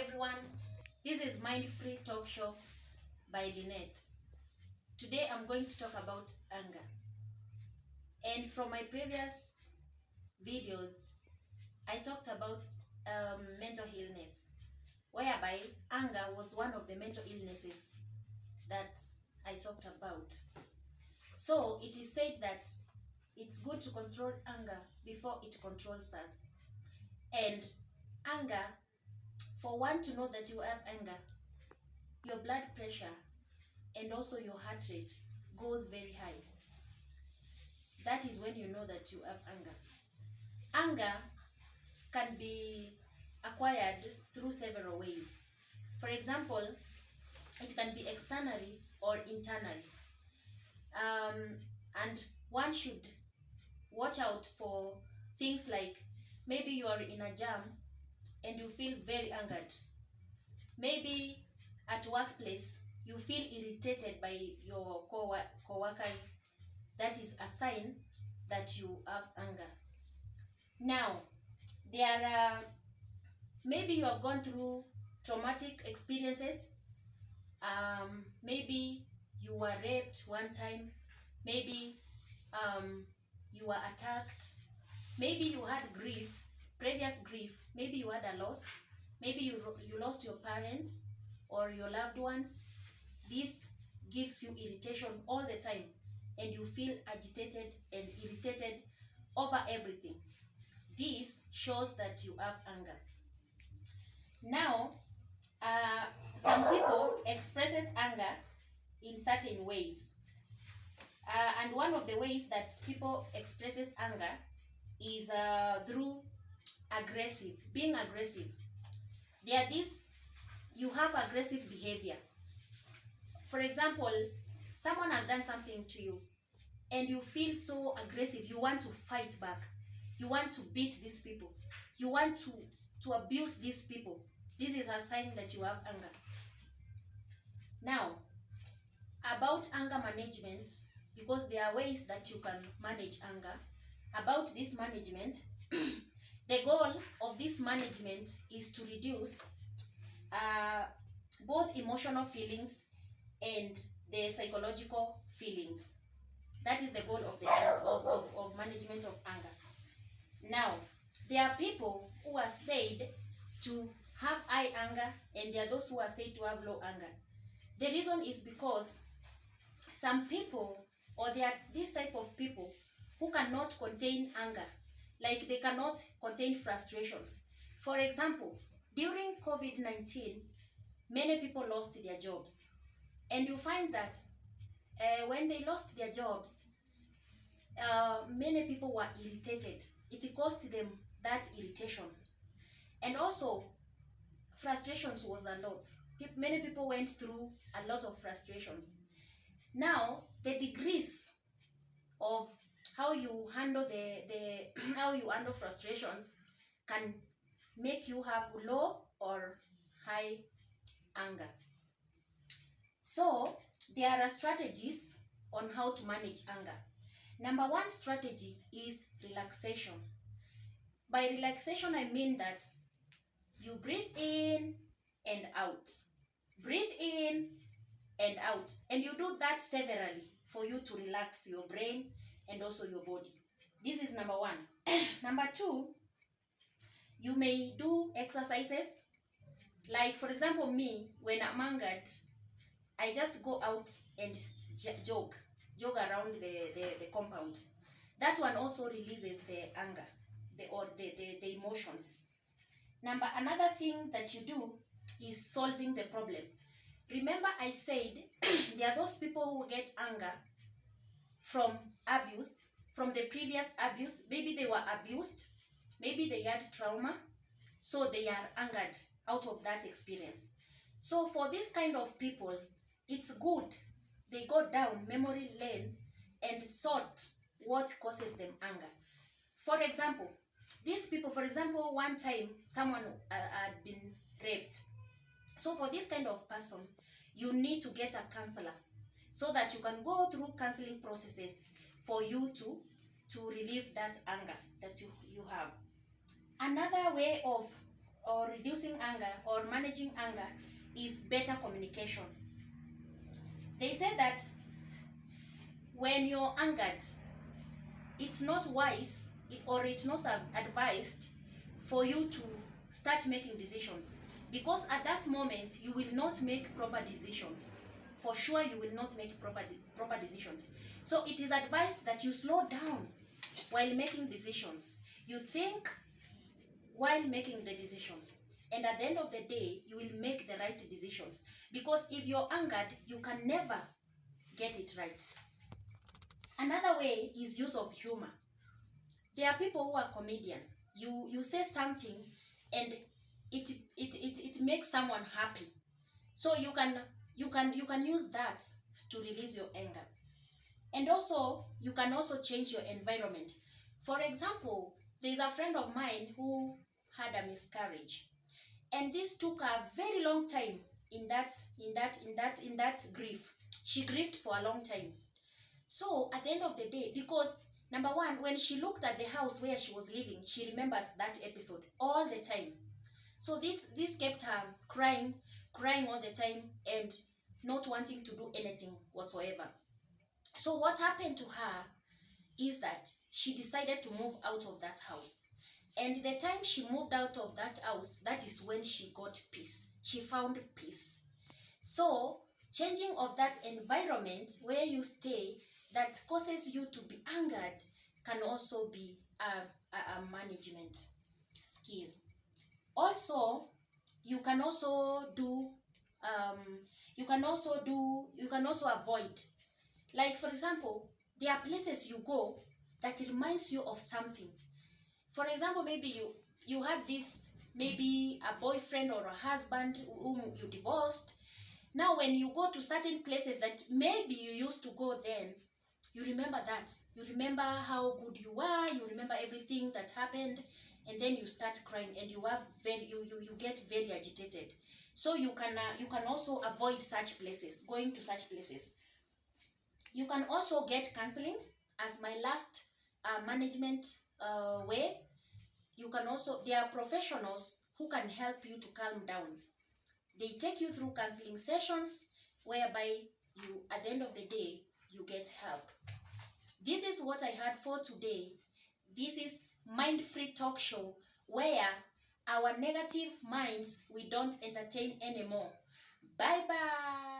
everyone, this is Mind Free Talk Show by Lynette. Today I'm going to talk about anger. And from my previous videos, I talked about mental illness, whereby anger was one of the mental illnesses that I talked about. So it is said that it's good to control anger before it controls us. And anger, for one to know that you have anger, your blood pressure and also your heart rate goes very high. That is when you know that you have anger. Anger can be acquired through several ways. For example, it can be externally or internally. And one should watch out for things like maybe you are in a jam and you feel very angered. Maybe at workplace you feel irritated by your co-workers. That is a sign that you have anger. Now, there are maybe you have gone through traumatic experiences. Maybe you were raped one time. Maybe you were attacked. Maybe you had grief, previous grief. Maybe you had a loss. Maybe you lost your parent or your loved ones. This gives you irritation all the time, and you feel agitated and irritated over everything. This shows that you have anger. Now, some people express anger in certain ways. And one of the ways that people expresses anger is through being aggressive. You have aggressive behavior. For example, someone has done something to you and you feel so aggressive, you want to fight back. You want to beat these people. You want to abuse these people. This is a sign that you have anger. Now, about anger management, because there are ways that you can manage anger. About this management, the goal of this management is to reduce both emotional feelings and the psychological feelings. That is the goal of management of anger. Now, there are people who are said to have high anger, and there are those who are said to have low anger. The reason is because some people, or there are this type of people who cannot contain anger, like they cannot contain frustrations. For example, during COVID-19, many people lost their jobs. And you find that when they lost their jobs, many people were irritated. It caused them that irritation. And also, frustrations was a lot. Many people went through a lot of frustrations. Now, the degrees of how you handle how you handle frustrations can make you have low or high anger. So, there are strategies on how to manage anger. Number one strategy is relaxation. By relaxation, I mean that you breathe in and out. Breathe in and out. And you do that severally for you to relax your brain and also your body. This is number one. Number two, you may do exercises. Like, for example, me, when I'm angered, I just go out and jog around the compound. That one also releases the anger, the emotions. Another thing that you do is solving the problem. Remember I said there are those people who get anger from abuse, from the previous abuse. Maybe they were abused, maybe they had trauma, so they are angered out of that experience. So for this kind of people, it's good they go down memory lane and sort what causes them anger. For example, these people, for example, one time someone had been raped. So for this kind of person, you need to get a counselor so that you can go through counseling processes for you to relieve that anger that you have. Another way of or reducing anger or managing anger is better communication. They say that when you're angered, it's not wise or it's not advised for you to start making decisions, because at that moment you will not make proper decisions. For sure you will not make proper decisions. So it is advised that you slow down while making decisions. You think while making the decisions, and at the end of the day you will make the right decisions, because if you're angered you can never get it right. Another way is use of humor. There are people who are comedian. You say something and it makes someone happy, so you can use that to release your anger. And also you can also change your environment. For example, there's a friend of mine who had a miscarriage, and this took a very long time in that grief. She grieved for a long time. So at the end of the day, because number one, when she looked at the house where she was living, she remembers that episode all the time. So this kept her crying all the time and not wanting to do anything whatsoever. So what happened to her is that she decided to move out of that house. And the time she moved out of that house, that is when she got peace. She found peace. So changing of that environment where you stay that causes you to be angered can also be a management skill. Also, you can also avoid. Like for example, there are places you go that reminds you of something. For example, maybe you had this, maybe a boyfriend or a husband whom you divorced. Now when you go to certain places that maybe you used to go then, you remember that. You remember how good you were, you remember everything that happened, and then you start crying and you get very agitated. So you can also avoid such places, going to such places. You can also get counseling as my last management way. You can also, there are professionals who can help you to calm down. They take you through counseling sessions whereby you, at the end of the day, you get help. This is what I had for today. This is Mind Free Talk Show, where our negative minds we don't entertain anymore. Bye bye.